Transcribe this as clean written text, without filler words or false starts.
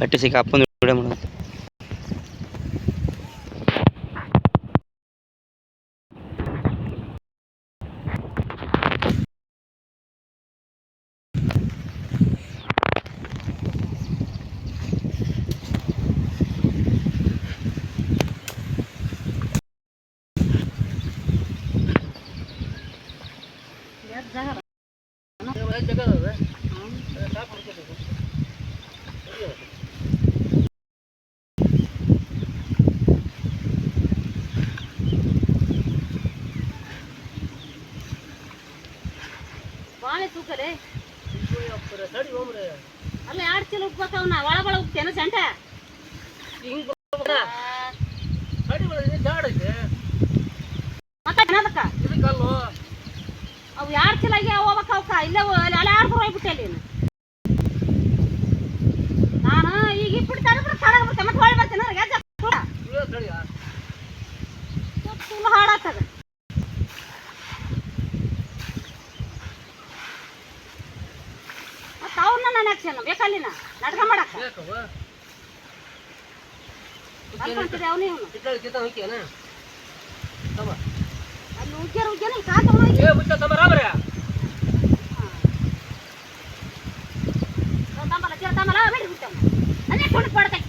ಬಟ್ಟೆ ಸಿಕ್ಕ ಅಪ್ಪನ ವಿಡಿಯೋ ಮಾಡೋದು. ಬಾಳೆ ತೂಕರೆ ಅಲ್ಲ 2 ಚೀಲ ಉಪ್ಪು ಬರ್ತಾವನ್ನ ಒಳಗೊಳ ಉಪ್ಪೇನು ಸಂಟ ಅವು 2 ಚೀಲಾಗಿ ಹೋಗ್ಬೇಕ ಅವಕ್ಕ ಇಲ್ಲೇ ಅಲ್ಲ 2 ಹೋಗ್ಬಿಟ್ಟೆ ಅಲ್ಲಿ ನಾನು ಈಗ ಇಟ್ಬಿಡ್ತಾರೆ ಕಡಗ ಬಿಡ್ತೆ ಮತ್ತೆ ಹೊಳ್ ಬರ್ತೀನಿ ಫುಲ್ ಹಾಡಾಗ್ತದೆ. ಅವ್ರನ್ನ ನಾನು ಹಾಕ್ಸೇನು ಬೇಕಲ್ಲಿನ ನಾಟಕ ಮಾಡಕ್ಕ ಬರ್ಕೊಂತಿದ್ದೆ ಅವನೇ ಇವನು ಅಲ್ಲಿ ಉಗ್ಗ್ಯಾನ ಕಾತ ತಮ್ಮಲ್ಲ ಬೇಡ ಬಿಡ್ತಾವ ಅದೇ ಕೊಂಡು ಪಡ್ತೈತೆ